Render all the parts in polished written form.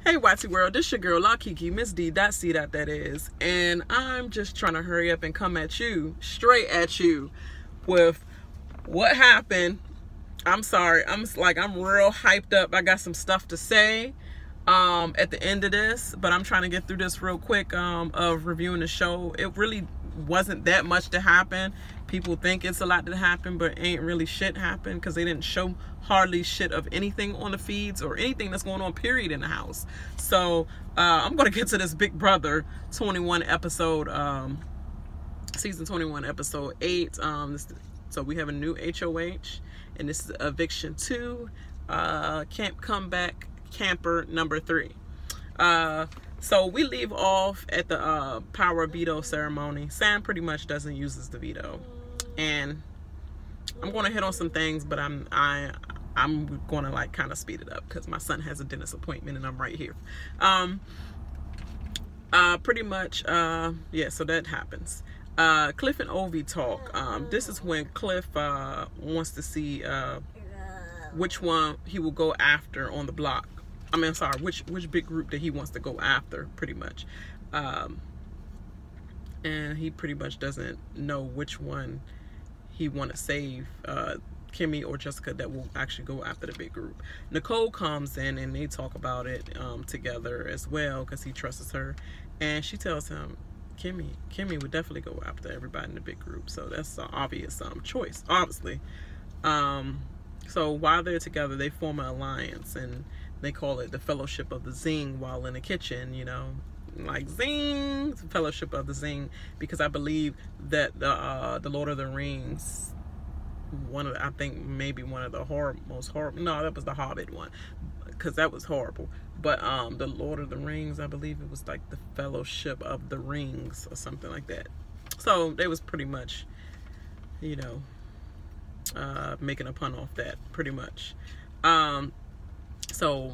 Hey YT World, this your girl La Kiki, Miss D. C. That is, and I'm just trying to hurry up and come at you, straight at you, with what happened. I'm sorry, I'm real hyped up. I got some stuff to say at the end of this, but I'm trying to get through this real quick of reviewing the show. It really wasn't that much to happen. People think it's a lot to happen, but ain't really shit happen because they didn't show hardly shit of anything on the feeds or anything that's going on period in the house. So I'm gonna get to this Big Brother 21 episode, season 21 episode 8. So we have a new HOH, and this is Eviction 2, Camp Comeback Camper number 3. So we leave off at the power veto ceremony. Sam pretty much doesn't use the veto, and I'm gonna hit on some things, but I'm gonna like kind of speed it up because my son has a dentist appointment and I'm right here. Pretty much, yeah. So that happens. Cliff and Ovi talk. This is when Cliff wants to see which one he will go after on the block. I mean, sorry, which big group that he wants to go after, pretty much. And he pretty much doesn't know which one he want to save, Kimmy or Jessica, that will actually go after the big group. Nicole comes in and they talk about it together as well because he trusts her. And she tells him, Kimmy would definitely go after everybody in the big group. So that's an obvious choice, obviously. So while they're together, they form an alliance, and they call it the Fellowship of the Zing while in the kitchen, you know, like Zing, the Fellowship of the Zing, because I believe that the Lord of the Rings, I think maybe one of the most horrible, no, that was the Hobbit one, because that was horrible, but the Lord of the Rings, I believe it was like the Fellowship of the Rings or something like that. So they was pretty much, you know, making a pun off that, pretty much. So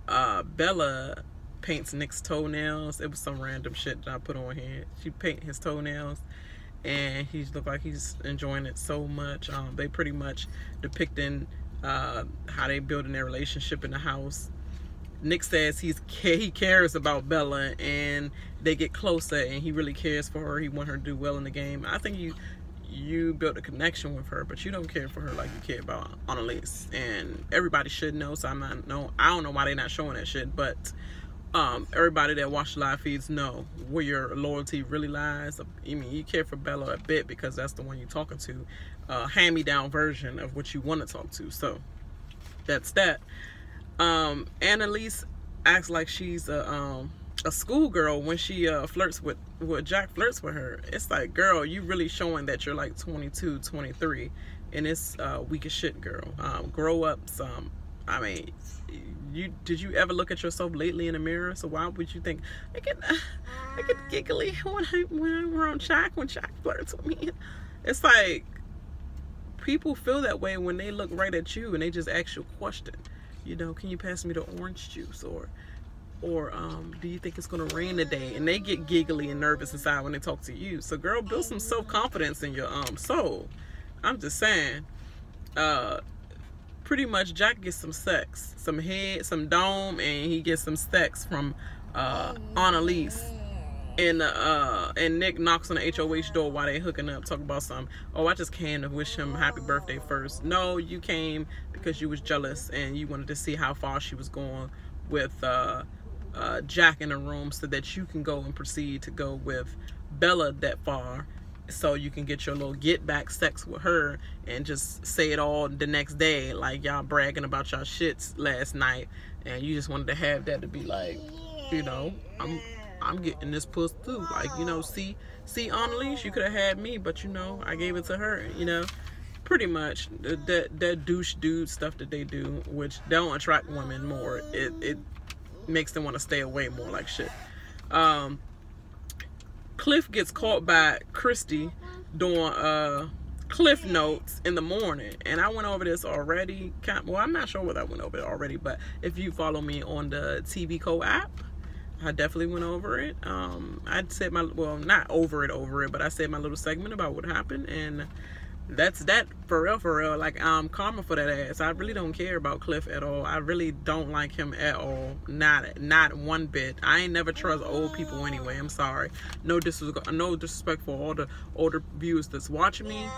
Bella paints Nick's toenails. It was some random shit that I put on here. She painted his toenails, and he looked like he's enjoying it so much. They pretty much depicting how they building their relationship in the house. Nick says he cares about Bella, and they get closer, and he really cares for her. He wants her to do well in the game. I think you built a connection with her, but you don't care for her like you care about Annalise, and everybody should know. So I don't know why they're not showing that shit, but everybody that watch live feeds know where your loyalty really lies. I mean, you care for Bella a bit because that's the one you're talking to, hand-me-down version of what you want to talk to. So that's that. Annalise acts like she's a schoolgirl when she flirts with Jack flirts with her. It's like, girl, you really showing that you're like 22, 23, and it's weak as shit, girl. Grow up some. I mean, did you ever look at yourself lately in the mirror? So why would you think I get giggly when I'm around Jack, when Jack flirts with me? It's like people feel that way when they look right at you and they just ask you a question. You know, can you pass me the orange juice, or do you think it's gonna rain today? And they get giggly and nervous inside when they talk to you. So girl, build some self-confidence in your soul. I'm just saying. Pretty much Jack gets some sex, some head, some dome, and he gets some sex from Annalise. And Nick knocks on the HOH door while they hooking up, talking about something. Oh, I just came to wish him happy birthday first. No, you came because you was jealous and you wanted to see how far she was going with Jack in the room, so that you can go and proceed to go with Bella that far, so you can get your little get back sex with her and just say it all the next day, like y'all bragging about y'all shits last night, and you just wanted to have that to be like, you know, I'm getting this puss too, like, you know, see Annalise, you could have had me, but you know, I gave it to her, you know. Pretty much that douche dude stuff that they do, which don't attract women more. It makes them want to stay away more, like shit. Cliff gets caught by Christy doing Cliff Notes in the morning, and I went over this already. Well, I'm not sure whether I went over it already, but if you follow me on the TVCO app, I definitely went over it. I said not over it, but I said my little segment about what happened, and That's that for real. Like, karma for that ass. I really don't care about Cliff at all. I really don't like him at all. Not one bit. I ain't never trust old people anyway. I'm sorry. No disrespect for all the older viewers that's watching me,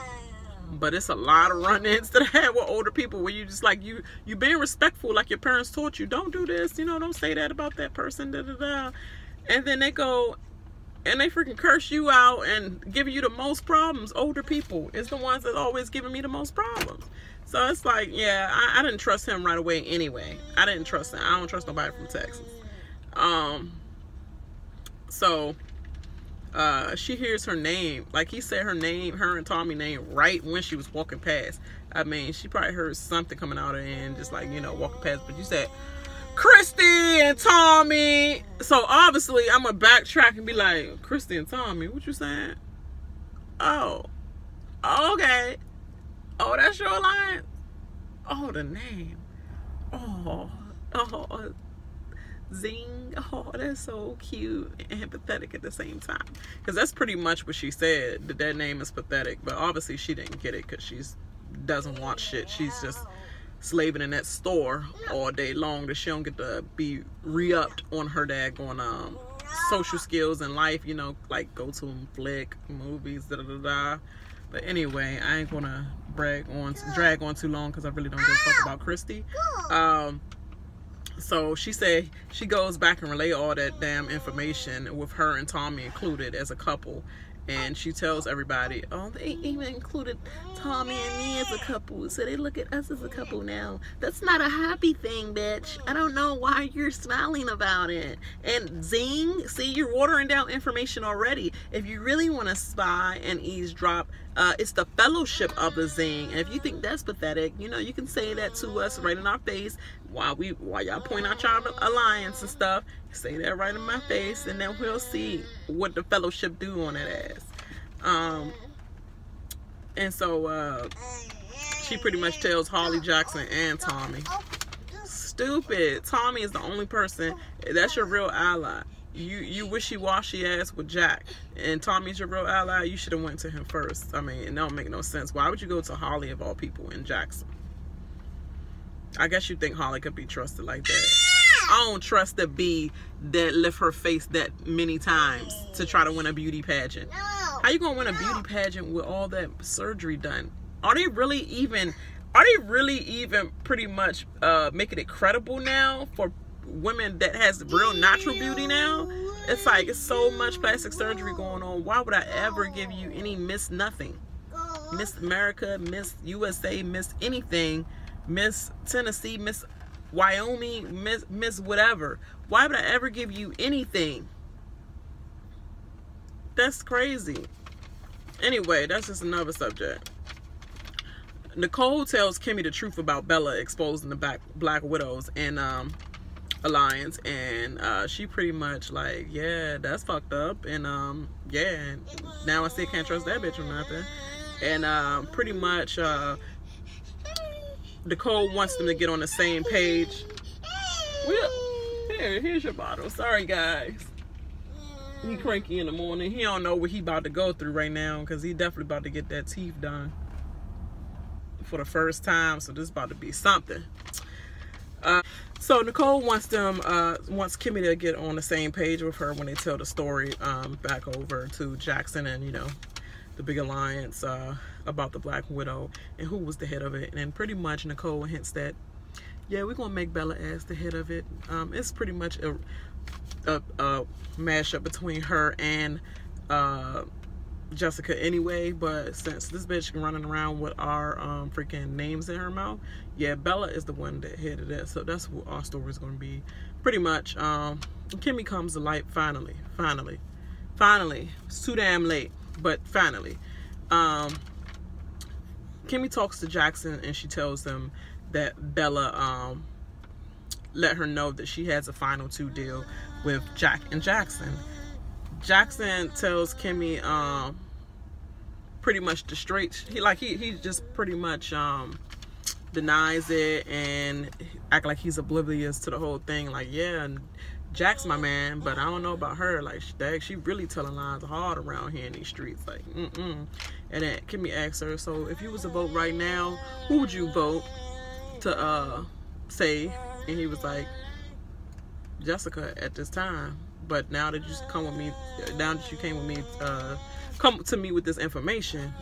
but it's a lot of run-ins that I had with older people where you just like, you being respectful like your parents taught you. Don't do this, you know, don't say that about that person, da da da. And then they go and they freaking curse you out and give you the most problems. Older people is the ones that always giving me the most problems. So it's like, yeah, I didn't trust him right away anyway. I didn't trust him. I don't trust nobody from Texas. So she hears her name, like he said her name, her and Tommy name, right when she was walking past. I mean, she probably heard something coming out of her and just like, you know, walking past. But you said Christy and Tommy. So obviously I'm gonna backtrack and be like, Christy and Tommy, what you saying? Oh, okay. Oh, that's your alliance? Oh, the name. Oh, Zing. Oh, that's so cute and pathetic at the same time. Because that's pretty much what she said, that name is pathetic. But obviously she didn't get it because she doesn't want shit. She's just slaving in that store all day long that she don't get to be re-upped on her daggone social skills in life, you know, like go to flick movies, da da da da. But anyway, I ain't gonna drag on too long because I really don't give a fuck about Christy. So she said she goes back and relay all that damn information with her and Tommy included as a couple. And she tells everybody, oh, they even included Tommy and me as a couple. So they look at us as a couple now. That's not a happy thing, bitch. I don't know why you're smiling about it. And Zing, see, you're watering down information already. If you really want to spy and eavesdrop, it's the fellowship of the Zing. And if you think that's pathetic, you know, you can say that to us right in our face while y'all point out your alliance and stuff. Say that right in my face, and then we'll see what the fellowship do on that ass. And so she pretty much tells Holly, Jackson, and Tommy, stupid, Tommy is the only person that's your real ally. You wishy-washy ass with Jack, and Tommy's your real ally. You should have went to him first. I mean, it don't make no sense. Why would you go to Holly of all people in Jackson? I guess you think Holly could be trusted like that. I don't trust the bee that lift her face that many times to try to win a beauty pageant. How you gonna win a beauty pageant with all that surgery done? Are they really even pretty much making it credible now for women that has real natural beauty now? It's like, it's so much plastic surgery going on. Why would I ever give you any Miss Nothing? Miss America, Miss USA, Miss anything, Miss Tennessee, Miss Wyoming, Miss whatever. Why would I ever give you anything? That's crazy. Anyway, that's just another subject. Nicole tells Kimmy the truth about Bella exposing the Black Widows and alliance, and she pretty much like, yeah, that's fucked up, and yeah, now I still can't trust that bitch or nothing. And pretty much Nicole wants them to get on the same page. Here's your bottle. Sorry, guys. He cranky in the morning. He don't know what he about to go through right now, because he definitely about to get that teeth done for the first time. So this is about to be something. So Nicole wants Kimmy to get on the same page with her when they tell the story back over to Jackson and, you know, the big alliance about the Black Widow and who was the head of it. And pretty much Nicole hints that, yeah, we're gonna make Bella as the head of it. It's pretty much a mashup between her and Jessica anyway, but since this bitch running around with our freaking names in her mouth, yeah, Bella is the one that headed it. So that's what our story is going to be pretty much. Kimmy comes to light finally. It's too damn late, but finally. Kimmy talks to Jackson and she tells him that Bella let her know that she has a final 2 deal with Jack and Jackson. Jackson tells Kimmy pretty much the straight, he just pretty much denies it and act like he's oblivious to the whole thing. Like, yeah, Jack's my man, but I don't know about her. Like, she really telling lies hard around here in these streets. Like, And then Kimmy asked her, so if you was to vote right now, who would you vote to save? And he was like, Jessica at this time. But now that you come with me, now that you came with me, come to me with this information,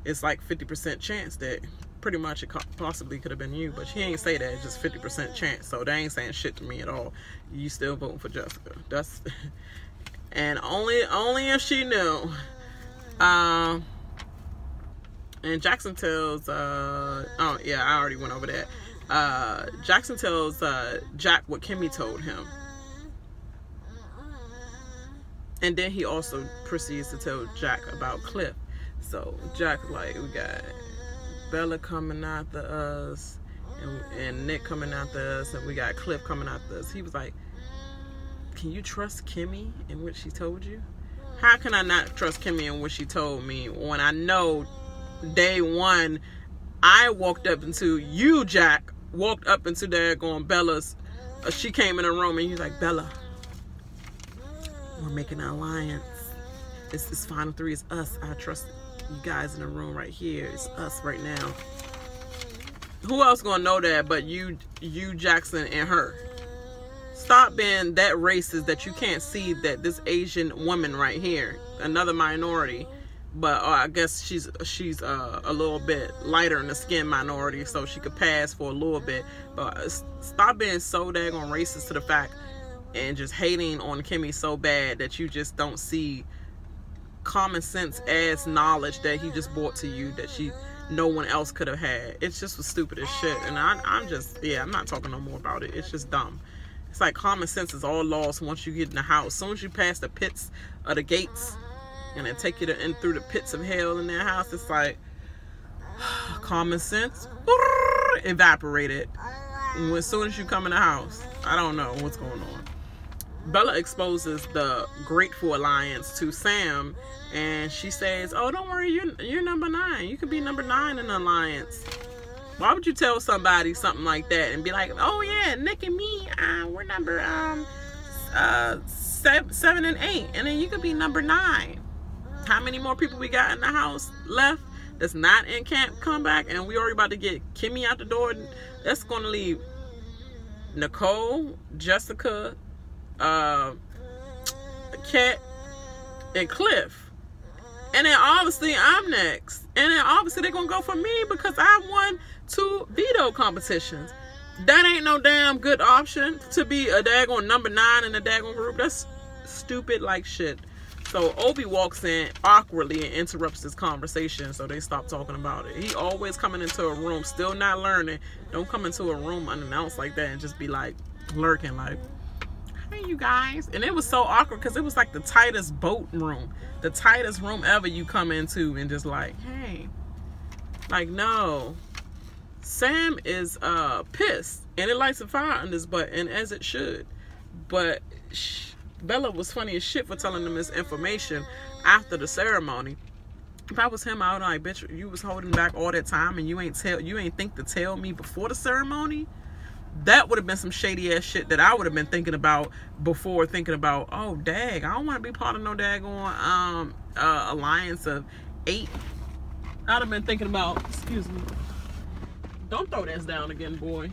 it's like 50% chance that pretty much it possibly could have been you. But she ain't say that, it's just 50% chance. So they ain't saying shit to me at all. You still voting for Jessica. That's and only if she knew. And Jackson tells oh yeah, I already went over that. Jackson tells Jack what Kimmy told him. And then he also proceeds to tell Jack about Cliff. So Jack, like, we got Bella coming after us, and Nick coming after us, and we got Cliff coming after us. He was like, can you trust Kimmy in what she told you? How can I not trust Kimmy in what she told me when I know day one I walked up into you, Jack, walked up into there going Bella's, she came in the room and he's like, Bella, we're making an alliance. It's final three. It's us. I trust you guys in the room right here. It's us right now. Who else gonna know that but you, Jackson, and her? Stop being that racist that you can't see that this Asian woman right here, another minority, but I guess she's a little bit lighter in the skin minority, so she could pass for a little bit. But stop being so daggone racist to the fact and just hating on Kimmy so bad that you just don't see common sense as knowledge that he just brought to you that no one else could have had. It's just the stupidest shit. And I'm just, yeah, I'm not talking no more about it. It's just dumb. It's like common sense is all lost once you get in the house. As soon as you pass the pits of the gates and then take you in through the pits of hell in that house, it's like common sense evaporated as soon as you come in the house. I don't know what's going on. Bella exposes the Grateful Alliance to Sam, and she says, oh, don't worry, you're number 9. You could be number 9 in the alliance. Why would you tell somebody something like that and be like, oh yeah, Nick and me, we're number 7 and 8, and then you could be number 9. How many more people we got in the house left that's not in Camp Comeback? And we already about to get Kimmy out the door. That's going to leave Nicole, Jessica, Kat, and Cliff. And then obviously I'm next. And then obviously they're going to go for me because I won 2 veto competitions. That ain't no damn good option to be a daggone number 9 in the daggone group. That's stupid like shit. So Obi walks in awkwardly and interrupts this conversation, so they stop talking about it. He always coming into a room, still not learning. Don't come into a room unannounced like that and just be like lurking like, hey you guys. And it was so awkward because it was like the tightest boat room, the tightest room ever you come into, and just like, hey, like, no. Sam is pissed, and it lights a fire on his butt, and as it should. But Bella was funny as shit for telling them this information after the ceremony. If I was him, I would like, bitch, you was holding back all that time and you ain't think to tell me before the ceremony. That would have been some shady ass shit that I would have been thinking about before thinking about, oh dag, I don't want to be part of no daggone alliance of 8. I'd have been thinking about, excuse me, don't throw this down again, boy.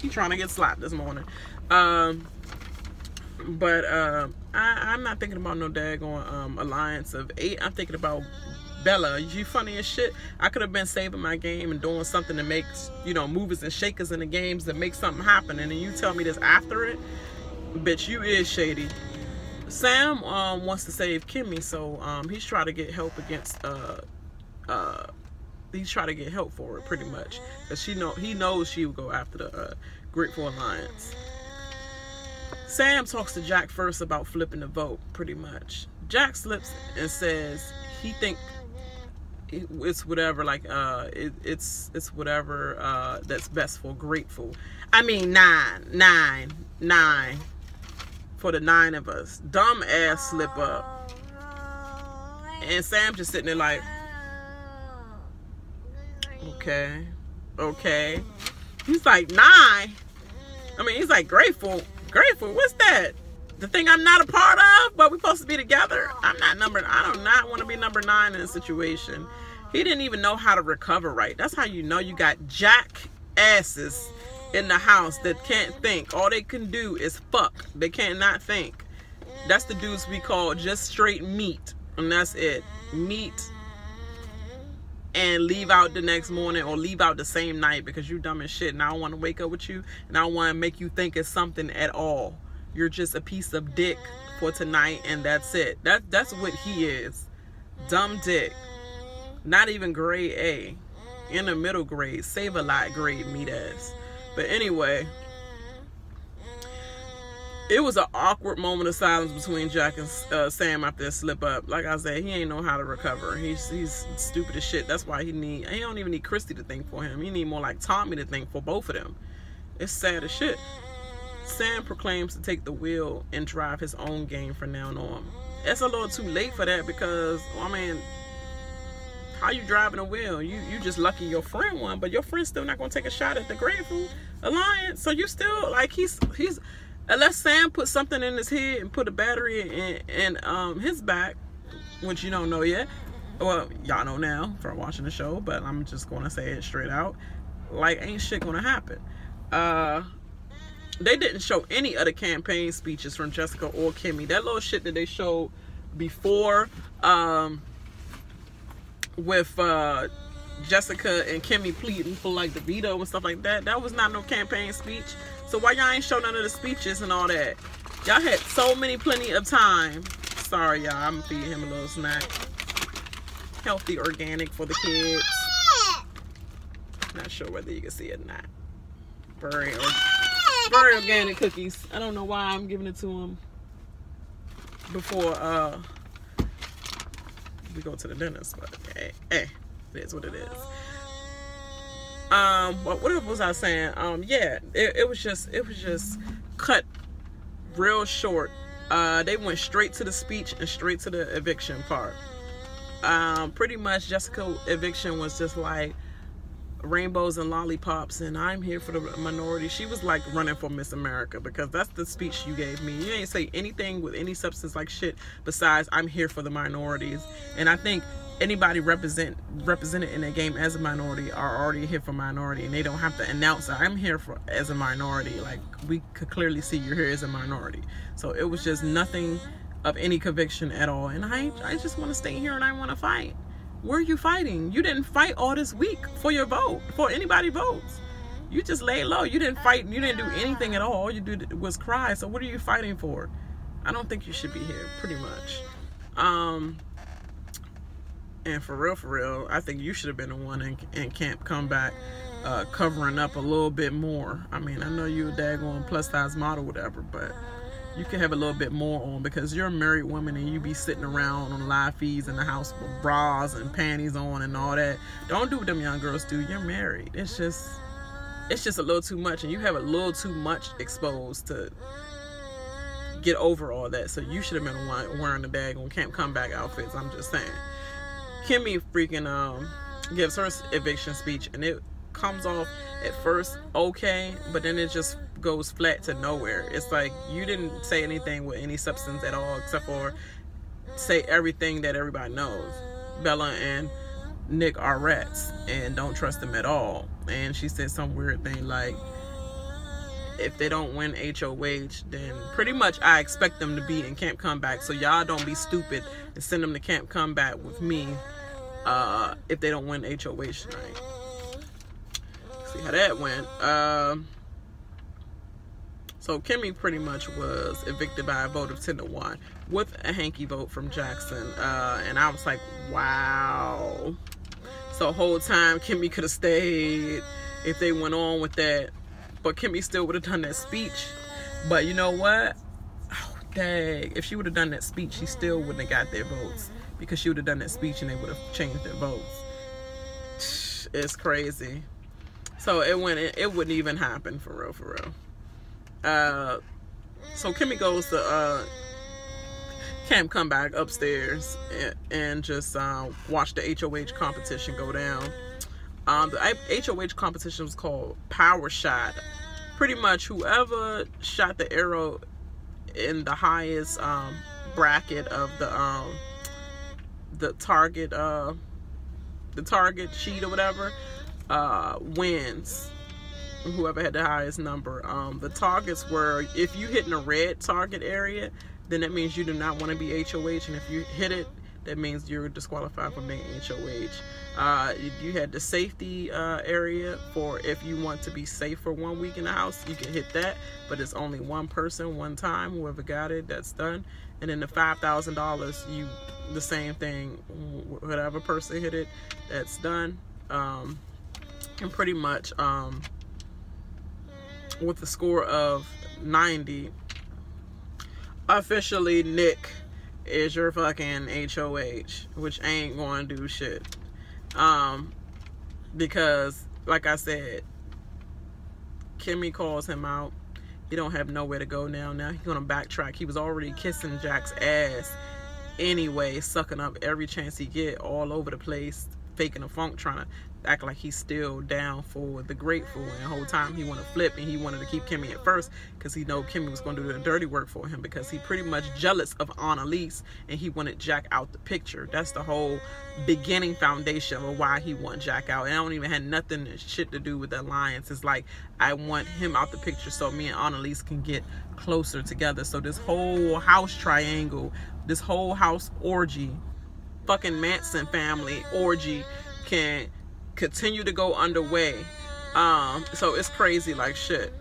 He trying to get slapped this morning. But I'm not thinking about no daggone alliance of 8. I'm thinking about Bella. You funny as shit. I could have been saving my game and doing something that makes, you know, movers and shakers in the games that make something happen, and then you tell me this after it. Bitch, you is shady. Sam wants to save Kimmy, so he's trying to get help against he's trying to get help for it pretty much, because he knows she would go after the Grateful Alliance. Sam talks to Jack first about flipping the vote, pretty much. Jack slips and says he think it's whatever, like it's whatever that's best for Grateful. I mean 9 for the 9 of us. Dumb ass slip up. And Sam just sitting there like, okay. He's like 9. I mean, he's like Grateful, what's that? the thing I'm not a part of, but we're supposed to be together. I do not want to be number 9 in a situation. He didn't even know how to recover right. That's how you know you got jackasses in the house that can't think. All they can do is fuck. They can't not think. That's the dudes we call just straight meat. And that's it. Meat. And leave out the next morning or leave out the same night because you dumb as shit and I don't want to wake up with you and I don't want to make you think it's something at all. You're just a piece of dick for tonight and that's it. That's what he is. Dumb dick. Not even grade A. In the middle grade. Save a lot grade meat ass. But anyway, it was an awkward moment of silence between Jack and Sam after that slip up. Like I said, he ain't know how to recover. He's stupid as shit. That's why he don't even need Christy to think for him. He need more like Tommy to think for both of them. It's sad as shit. Sam proclaims to take the wheel and drive his own game from now on. It's a little too late for that because, I mean, how you driving a wheel? You just lucky your friend won, but your friend's still not gonna take a shot at the Grateful Alliance. So you still like he's unless Sam put something in his head and put a battery in his back, which you don't know yet. Well, y'all know now from watching the show, but I'm just gonna say it straight out. Like, ain't shit gonna happen. They didn't show any other campaign speeches from Jessica or Kimmy. That little shit that they showed before with Jessica and Kimmy pleading for like the veto and stuff like that, that was not no campaign speech. So why y'all ain't show none of the speeches and all that? Y'all had plenty of time. Sorry y'all, I'm feeding him a little snack. Healthy, organic for the kids. Not sure whether you can see it or not. Very organic cookies. I don't know why I'm giving it to him before we go to the dentist, but hey, it is what it is. What was I saying? Yeah, it was just cut real short. They went straight to the speech and straight to the eviction part. Pretty much Jessica eviction was just like rainbows and lollipops and I'm here for the minority. She was like running for Miss America because that's the speech you gave me. You ain't say anything with any substance like shit besides I'm here for the minorities. And I think anybody represented in the game as a minority are already here for minority and they don't have to announce I'm here for as a minority. Like, we could clearly see you're here as a minority. So it was just nothing of any conviction at all. And I just want to stay here and I want to fight. Where are you fighting? You didn't fight all this week for your vote, for anybody votes. You just laid low. You didn't fight. You didn't do anything at all. All you did was cry. So what are you fighting for? I don't think you should be here, pretty much. And for real, I think you should have been the one in Camp Comeback covering up a little bit more. I mean, I know you're a daggone plus size model, whatever, but you could have a little bit more on because you're a married woman and you be sitting around on live feeds in the house with bras and panties on and all that. Don't do what them young girls do. You're married. It's just a little too much and you have a little too much exposed to get over all that. So you should have been the one wearing the daggone Camp Comeback outfits. I'm just saying. Kimmy freaking gives her eviction speech and it comes off at first okay, but then it just goes flat to nowhere. It's like you didn't say anything with any substance at all except for say everything that everybody knows. Bella and Nick are rats and don't trust them at all. And she said some weird thing like, if they don't win HOH, then pretty much I expect them to be in Camp Comeback. So y'all don't be stupid and send them to Camp Comeback with me if they don't win HOH tonight. See how that went. So Kimmy pretty much was evicted by a vote of 10-1 with a hanky vote from Jackson. And I was like, wow. So the whole time Kimmy could have stayed if they went on with that. But Kimmy still would have done that speech. But you know what? Oh, dang. If she would have done that speech, she still wouldn't have got their votes. Because she would have done that speech and they would have changed their votes. It's crazy. So it wouldn't even happen for real. So Kimmy goes to Camp Comeback upstairs and just watch the HOH competition go down. The HOH competition was called Power Shot. Pretty much whoever shot the arrow in the highest bracket of the target sheet or whatever wins. Whoever had the highest number. The targets were, if you hit in a red target area, then that means you do not want to be HOH, and if you hit it, that means you're disqualified from being HOH. You had the safety area for if you want to be safe for 1 week in the house, you can hit that, but it's only one person, one time. Whoever got it, that's done. And then the $5,000, you the same thing. Whatever person hit it, that's done. And pretty much with the score of 90, officially Nick is your fucking HOH, which ain't gonna do shit. Because like I said, Kimmy calls him out. He don't have nowhere to go now. Now he's gonna backtrack. He was already kissing Jack's ass anyway, sucking up every chance he get, all over the place, faking a funk, trying to act like he's still down for the grateful, and the whole time he wanted to flip, and he wanted to keep Kimmy at first because he know Kimmy was going to do the dirty work for him, because he pretty much jealous of Annalise and he wanted Jack out the picture. That's the whole beginning foundation of why he want Jack out, and I don't even have nothing shit to do with the alliance. It's like, I want him out the picture so me and Annalise can get closer together. So this whole house triangle, this whole house orgy, fucking Manson family orgy, can continue to go underway. So it's crazy like shit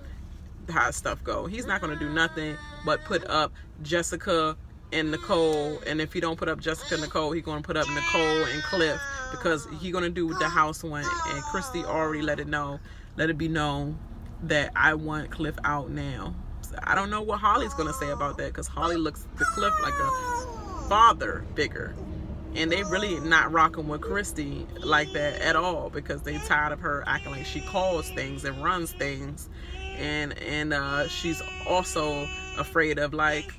how stuff go. He's not going to do nothing but put up Jessica and Nicole, and if he don't put up Jessica and Nicole, he's going to put up Nicole and Cliff, because he's going to do the house one. And Christy already let it be known that I want Cliff out now. So I don't know what Holly's going to say about that, because Holly looks to Cliff like a father figure. And they really not rocking with Christy like that at all, because they tired of her acting like she calls things and runs things. And she's also afraid of like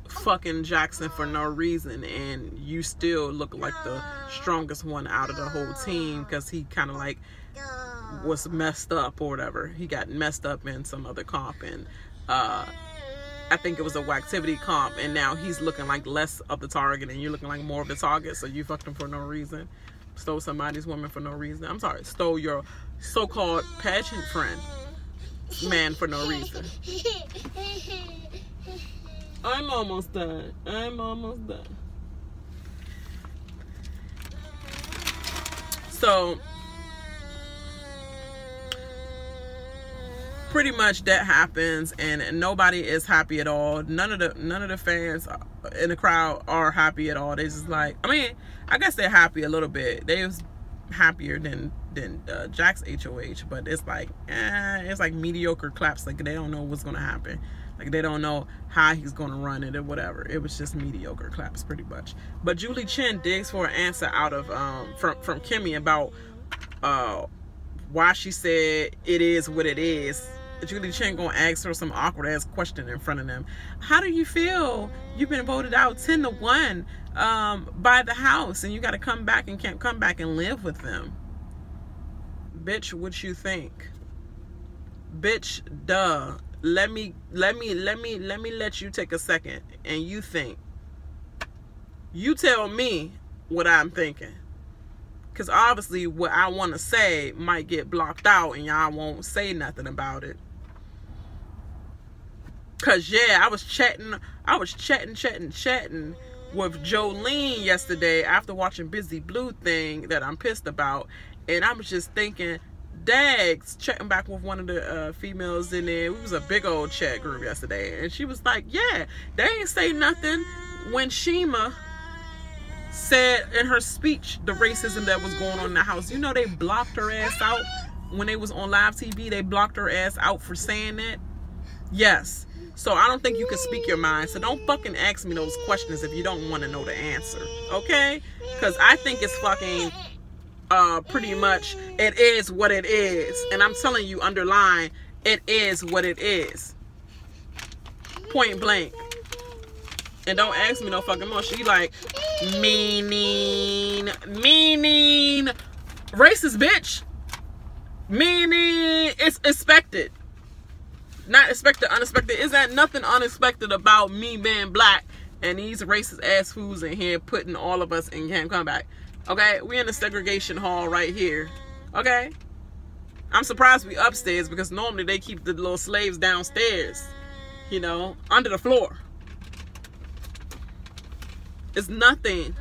fucking Jackson for no reason, and you still look like the strongest one out of the whole team, because he kind of like was messed up or whatever. He got messed up in some other comp, and I think it was a Whacktivity comp, and now he's looking like less of the target and you're looking like more of the target. So you fucked him for no reason, stole somebody's woman for no reason. I'm sorry, stole your so-called pageant friend man for no reason. I'm almost done. So pretty much that happens, and nobody is happy at all. None of the fans in the crowd are happy at all. They just like, I mean, I guess they're happy a little bit. They was happier than Jack's HOH, but it's like mediocre claps. Like they don't know what's gonna happen. Like they don't know how he's gonna run it or whatever. It was just mediocre claps pretty much. But Julie Chen digs for an answer out of from Kimmy about why she said it is what it is. Julie Chen gonna ask her some awkward ass question in front of them. How do you feel? You've been voted out 10-1 by the house, and you got to come back and can't come back and live with them. Bitch, what you think? Bitch, duh. Let me let you take a second and you think. You tell me what I'm thinking. Because obviously what I want to say might get blocked out and y'all won't say nothing about it. Because, yeah, I was chatting with Jolene yesterday after watching Busy Blue thing that I'm pissed about. And I was just thinking, dags, chatting back with one of the females in there. We was a big old chat group yesterday. And she was like, yeah, they ain't say nothing when Shima said in her speech the racism that was going on in the house. You know, they blocked her ass out when they was on live TV. They blocked her ass out for saying that. Yes. So I don't think you can speak your mind. So don't fucking ask me those questions if you don't want to know the answer. Okay? Because I think it's fucking pretty much it is what it is. And I'm telling you, underline, it is what it is. Point blank. And don't ask me no fucking more. She like, meaning, racist bitch. Meaning, it's expected. not expected, unexpected. Is that nothing unexpected about me being black and these racist ass fools in here putting all of us in camp comeback? Okay, we in the segregation hall right here. Okay, I'm surprised we upstairs because normally they keep the little slaves downstairs, you know, under the floor. It's nothing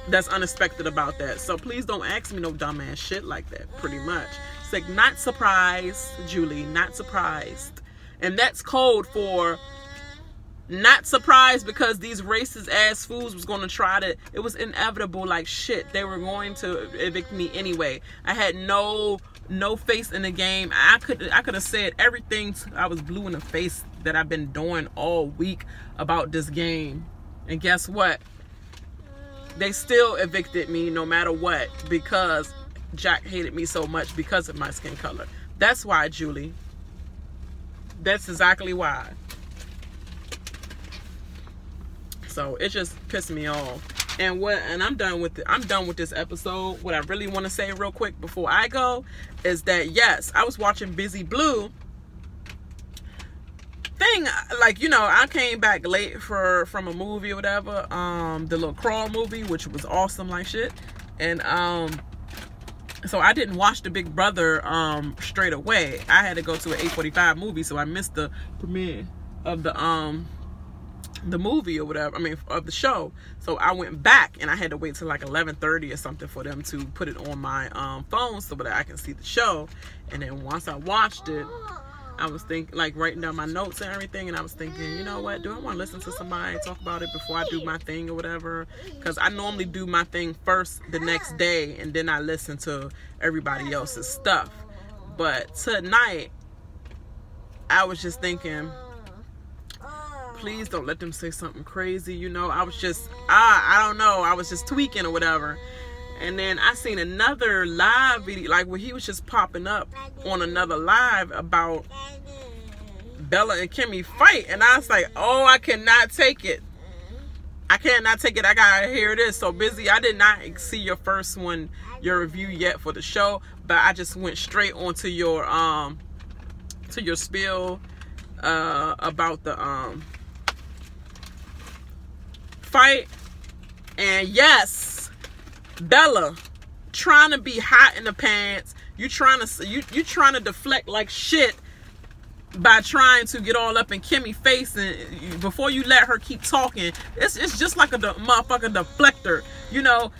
that's unexpected about that. So please don't ask me no dumbass shit like that, pretty much. It's like, not surprised, Julie, not surprised. And that's code for not surprised because these racist ass fools was going to try to, it was inevitable like shit. They were going to evict me anyway. I had no face in the game. I could have said everything. I was blue in the face that I've been doing all week about this game. And guess what? They still evicted me no matter what because Jack hated me so much because of my skin color. That's why, Julie. That's exactly why. So it just pissed me off. And I'm done with it. I'm done with this episode. What I really want to say real quick before I go is that yes, I was watching Busy Blue thing, like, you know, I came back late from a movie or whatever, the little Crawl movie, which was awesome like shit. And so I didn't watch the Big Brother straight away. I had to go to an 8:45 movie, so I missed the premiere of the movie or whatever, I mean of the show. So I went back and I had to wait till like 11:30 or something for them to put it on my phone so that I can see the show. And then once I watched it, I was thinking, like, writing down my notes and everything, and I was thinking, you know what, do I want to listen to somebody talk about it before I do my thing or whatever? Because I normally do my thing first the next day and then I listen to everybody else's stuff. But tonight I was just thinking, please don't let them say something crazy, you know. I was just, I don't know, I was just tweaking or whatever. And then I seen another live video, like where he was just popping up on another live about Bella and Kimmy fight. And I was like, oh, I cannot take it. I cannot take it. I gotta hear this. So Busy, I did not see your first one, your review yet for the show, but I just went straight onto your spiel about the fight. And yes, Bella trying to be hot in the pants. You trying to deflect like shit by trying to get all up in Kimmy's face, and before you let her keep talking, it's just like a motherfucking deflector. You know,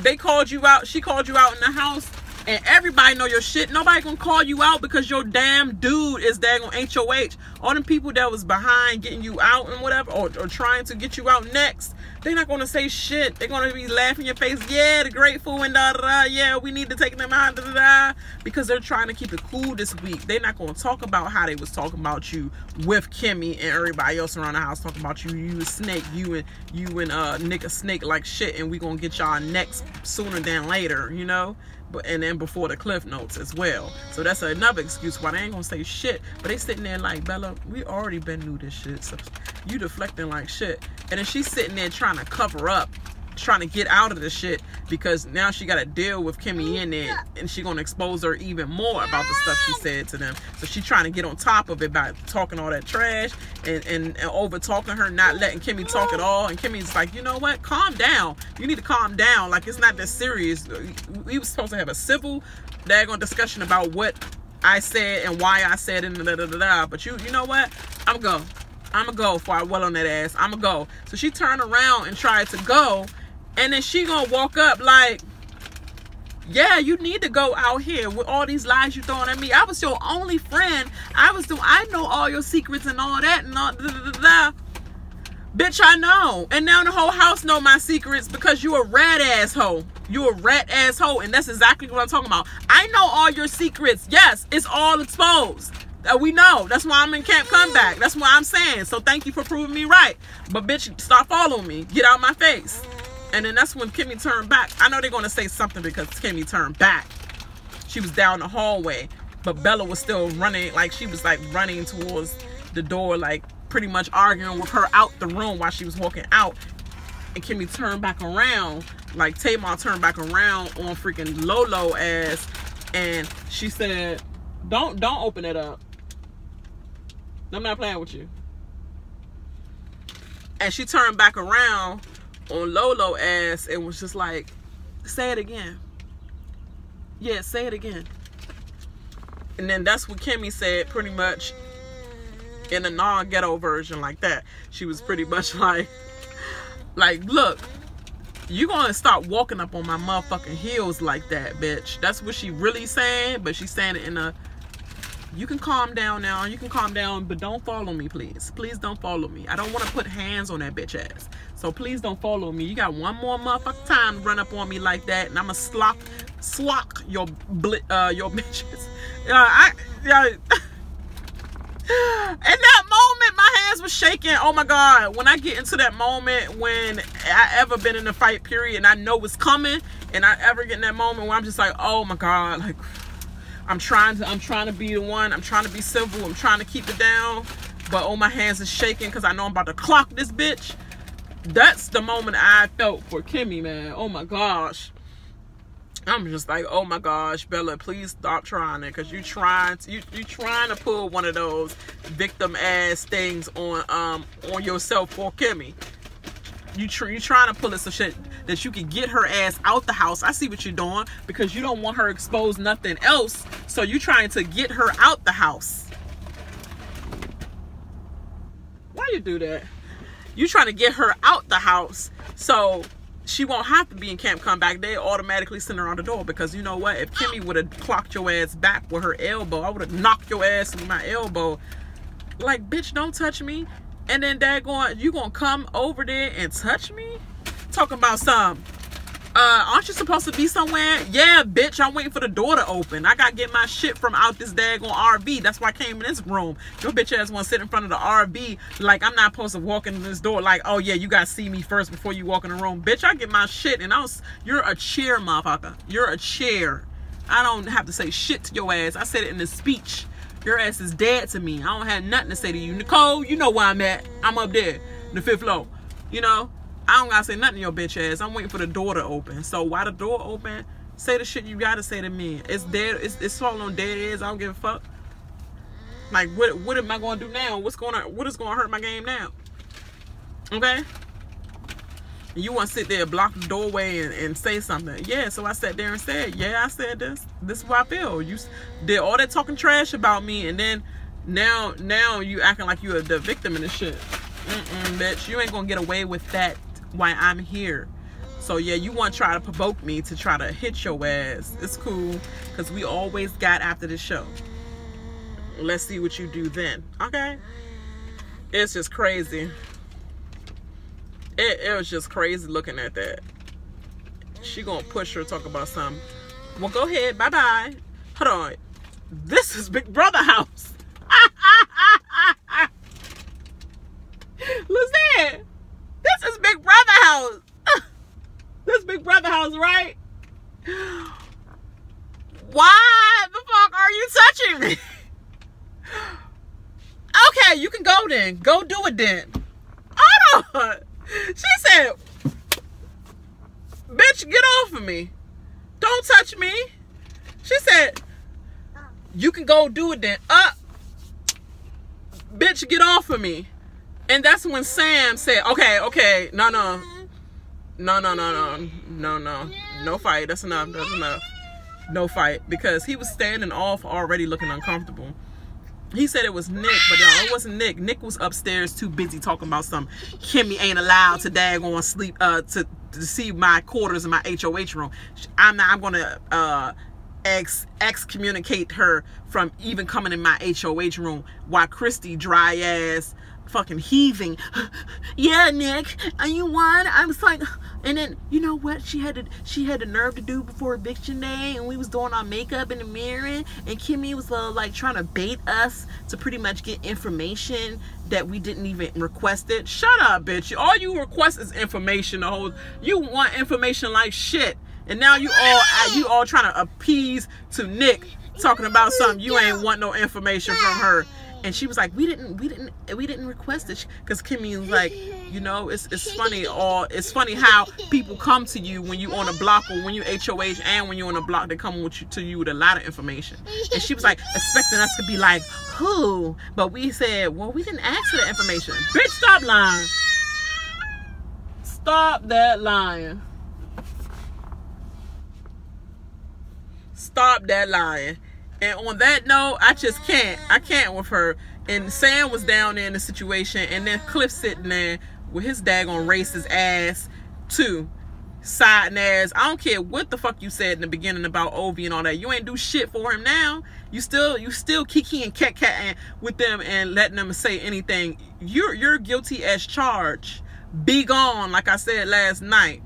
they called you out. She called you out in the house, and everybody know your shit. Nobody gonna call you out because your damn dude is daggone HOH. All them people that was behind getting you out and whatever, or trying to get you out next, they're not gonna say shit. They're gonna be laughing in your face. Yeah, the grateful and da da da. Yeah, we need to take them out, da da da. Because they're trying to keep it cool this week. They're not gonna talk about how they was talking about you with Kimmy and everybody else around the house talking about you. You a snake. You and Nick a snake like shit, and we gonna get y'all next sooner than later. You know. And then before the cliff notes as well. So that's another excuse why they ain't gonna say shit. But they sitting there like, Bella, we already been through this shit, so you deflecting like shit. And then she's sitting there trying to cover up, trying to get out of the shit, because now she got to deal with Kimmy in there, and she gonna expose her even more about the stuff she said to them. So she's trying to get on top of it by talking all that trash and over talking her, not letting Kimmy talk at all. And Kimmy's like, you know what, calm down. You need to calm down. Like, it's not that serious. We was supposed to have a civil daggone discussion about what I said and why I said it, and da da da da. But you know what, I'm gonna go before I well on that ass. I'm gonna go. So she turned around and tried to go. And then she gonna walk up like, yeah, you need to go out here with all these lies you throwing at me. I was your only friend. I know all your secrets and all that and all da, da, da, da. Bitch, I know. And now the whole house know my secrets because you a rat asshole. You a rat asshole, and that's exactly what I'm talking about. I know all your secrets. Yes, it's all exposed. We know. That's why I'm in Camp Comeback. That's what I'm saying. So thank you for proving me right. But bitch, stop following me. Get out my face. And then that's when Kimmy turned back. I know they're going to say something because Kimmy turned back. She was down the hallway, but Bella was still running. Like, she was like running towards the door, like pretty much arguing with her out the room while she was walking out. And Kimmy turned back around, like Tamar turned back around on freaking Lolo ass. And she said, don't open it up. I'm not playing with you. And she turned back around on Lolo ass and was just like, say it again. Yeah, say it again. And then that's what Kimmy said pretty much in a non-ghetto version like that. She was pretty much like, look, you gonna stop walking up on my motherfucking heels like that, bitch. That's what she really saying, but she's saying it in a, you can calm down now, you can calm down, but don't follow me, please. Please don't follow me. I don't want to put hands on that bitch ass. So please don't follow me. You got one more motherfucking time to run up on me like that, and I'ma slock your bitches. In that moment, my hands were shaking. Oh my God. When I get into that moment when I ever been in a fight period and I know it's coming, and I ever get in that moment where I'm just like, oh my God, like I'm trying to be the one, I'm trying to be civil, I'm trying to keep it down, but oh, my hands are shaking because I know I'm about to clock this bitch. That's the moment I felt for Kimmy, man. Oh my gosh. I'm just like, oh my gosh, Bella, please stop trying it, because you trying to pull one of those victim ass things on yourself for Kimmy. You trying to pull it some shit that you can get her ass out the house. I see what you're doing, because you don't want her exposed nothing else, so you trying to get her out the house. Why you do that? You trying to get her out the house so she won't have to be in Camp Comeback. They automatically send her on the door, because you know what? If Kimmy would have clocked your ass back with her elbow, I would have knocked your ass with my elbow. Like, bitch, don't touch me. And then you gonna come over there and touch me? Talking about some, aren't you supposed to be somewhere? Yeah, bitch, I'm waiting for the door to open. I gotta get my shit from out this daggone RV. That's why I came in this room. Your bitch ass wanna sit in front of the RV like I'm not supposed to walk into this door like, oh yeah, you gotta see me first before you walk in the room. Bitch, I get my shit and you're a chair, motherfucker. You're a chair. I don't have to say shit to your ass. I said it in the speech. Your ass is dead to me. I don't have nothing to say to you. Nicole, you know where I'm at. I'm up there, the 5th floor. You know? I don't gotta say nothing to your bitch ass. I'm waiting for the door to open. So while the door open, say the shit you gotta say to me. It's dead. It's falling on dead ears. I don't give a fuck. Like, what am I gonna do now? What is gonna hurt my game now? Okay? You want to sit there, block the doorway, and say something. Yeah, so I sat there and said, yeah, I said this. This is what I feel. You did all that talking trash about me, and then now you acting like you're the victim in this shit. Bitch, you ain't gonna get away with that while I'm here. So yeah, you want to try to provoke me to try to hit your ass. It's cool, because we always got after the show. Let's see what you do then. Okay? It's just crazy. It was just crazy looking at that. She gonna push her, talk about something. Well, go ahead. Bye-bye. Hold on. This is Big Brother house. Listen. This is Big Brother house. This is Big Brother house, right? Why the fuck are you touching me? Okay, you can go then. Go do it then. Hold on. She said, bitch, get off of me. Don't touch me. She said, you can go do it then. Bitch, get off of me. And that's when Sam said, okay, no fight. That's enough. No fight. Because he was standing off already looking uncomfortable. He said it was Nick, but no, it wasn't Nick. Nick was upstairs too busy talking about some Kimmy ain't allowed to daggone sleep to see my quarters in my HOH room. I'm gonna excommunicate her from even coming in my HOH room while Christy dry ass fucking heaving. Yeah, Nick, and you won. I was like, and then you know what she had the nerve to do before eviction day, and we was doing our makeup in the mirror, and Kimmy was like trying to bait us to pretty much get information that we didn't even request it. Shut up, bitch. All you request is information. You want information like shit, and now you all trying to appease to Nick talking about something you ain't want no information from her. And she was like, we didn't request it, because Kimmy was like, you know, it's funny, or it's funny how people come to you when you on a block, or when you HOH, and when you're on a block, they come to you with a lot of information. And she was like, expecting us to be like, who? But we said, well, we didn't ask for the information. Bitch, stop lying. Stop that lying. Stop that lying. And on that note, I just can't. I can't with her. And Sam was down there in the situation, and then Cliff sitting there with his daggone racist ass too, siding ass. I don't care what the fuck you said in the beginning about Ovi and all that. You ain't do shit for him now. You still kiki and cat with them and letting them say anything. You're guilty as charged. Be gone, like I said last night.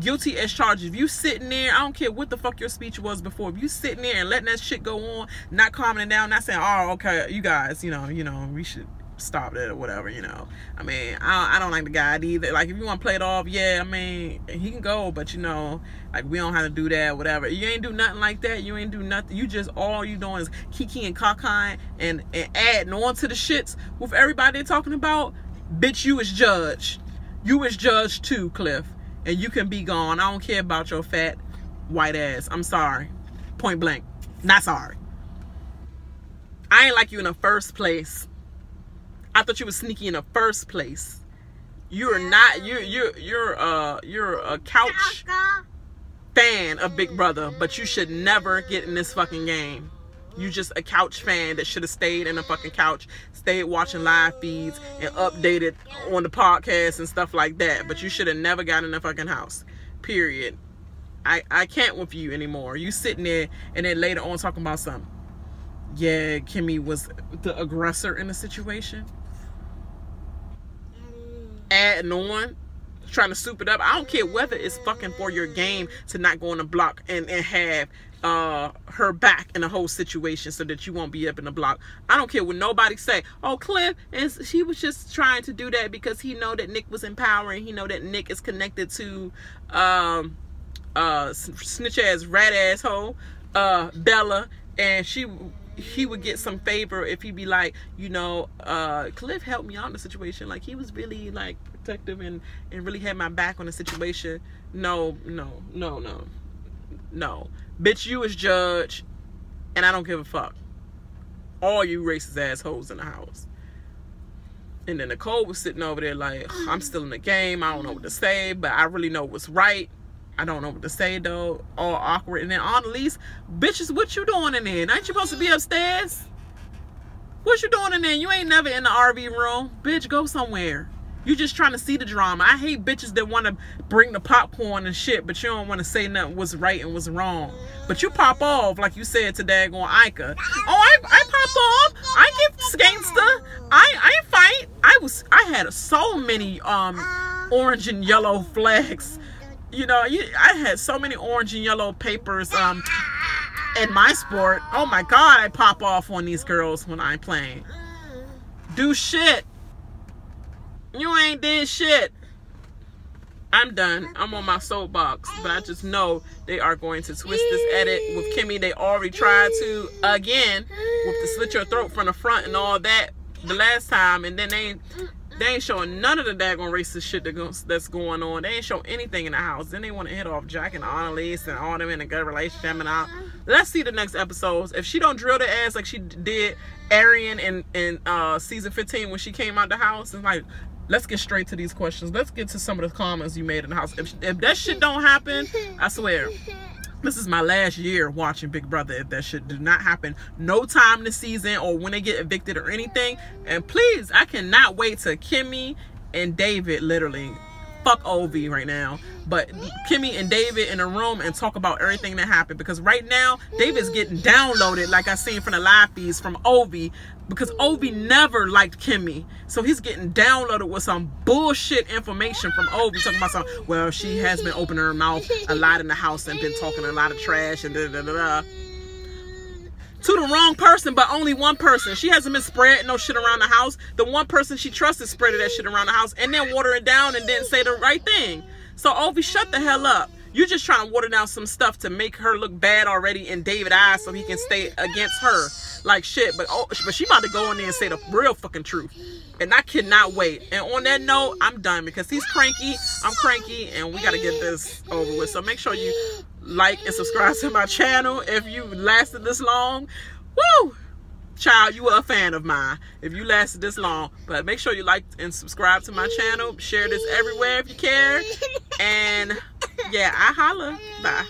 Guilty as charged. If you sitting there, I don't care what the fuck your speech was before, if you sitting there and letting that shit go on, not calming it down, not saying, oh, okay, you guys, you know, we should stop that or whatever, you know. I mean, I don't like the guy either. Like, if you want to play it off, yeah, I mean, he can go, but you know, like, we don't have to do that, whatever. You ain't do nothing like that. You ain't do nothing. You just, all you doing is kiki and cockeying and adding on to the shits with everybody they're talking about. Bitch, you is judged. You is judged too, Cliff. And you can be gone. I don't care about your fat white ass. I'm sorry. Point blank. Not sorry. I ain't like you in the first place. I thought you was sneaky in the first place. You're not. You're a couch fan of Big Brother, but you should never get in this fucking game. You just a couch fan that should have stayed in the fucking couch, stayed watching live feeds and updated on the podcast and stuff like that. But you should have never got in the fucking house. Period. I can't with you anymore. You sitting there and then later on talking about something. Yeah, Kimmy was the aggressor in the situation. Adding on, trying to soup it up. I don't care whether it's fucking for your game to not go on the block and have her back in the whole situation so that you won't be up in the block. I don't care what nobody say. Oh, Cliff, and he was just trying to do that because he know that Nick was in power, and he know that Nick is connected to snitch ass rat asshole Bella, and he would get some favor if he be like, you know, Cliff helped me out in the situation. Like, he was really like protective and really had my back on the situation. No. Bitch, you is judge, and I don't give a fuck. All you racist assholes in the house. And then Nicole was sitting over there like, I'm still in the game. I don't know what to say, but I really know what's right. I don't know what to say, though. All awkward. And then Annalise, bitches, what you doing in there? Ain't you supposed to be upstairs? What you doing in there? You ain't never in the RV room. Bitch, go somewhere. You just trying to see the drama. I hate bitches that want to bring the popcorn and shit, but you don't want to say nothing what's right and what's wrong. But you pop off, like you said to daggone Ika. Oh, I popped off. I get gangster. I fight. I had so many orange and yellow flags. You know, I had so many orange and yellow papers in my sport. Oh my God, I pop off on these girls when I'm playing. Do shit. You ain't did shit. I'm done. I'm on my soapbox. But I just know they are going to twist this edit with Kimmy. They already tried to, again, with the slit your throat from the front and all that the last time. And then they ain't showing none of the daggone racist shit that's going on. They ain't show anything in the house. Then they want to hit off Jack and Annalise and all them in a good relationship and all. Let's see the next episodes. If she don't drill the ass like she did Arian in season 15 when she came out the house, and like, let's get straight to these questions. Let's get to some of the comments you made in the house. If that shit don't happen, I swear, this is my last year watching Big Brother. If that shit do not happen, no time this season or when they get evicted or anything. And please, I cannot wait till Kimmy and David, literally, fuck Ovi right now, but Kimmy and David in a room and talk about everything that happened. Because right now, David's getting downloaded, like I seen from the live feeds from Ovi, because Ovi never liked Kimmy. So he's getting downloaded with some bullshit information from Ovi, talking about something, well, she has been opening her mouth a lot in the house and been talking a lot of trash and da-da-da-da. To the wrong person, but only one person. She hasn't been spreading no shit around the house. The one person she trusted spreaded that shit around the house and then water it down and didn't say the right thing. So Ovi, shut the hell up. You're just trying to water down some stuff to make her look bad already in David's eyes so he can stay against her like shit. But she about to go in there and say the real fucking truth. And I cannot wait. And on that note, I'm done because he's cranky, I'm cranky, and we got to get this over with. So make sure you like and subscribe to my channel if you lasted this long. Woo! Child, you were a fan of mine if you lasted this long. But make sure you like and subscribe to my channel. Share this everywhere if you care. And yeah, I holla. Bye.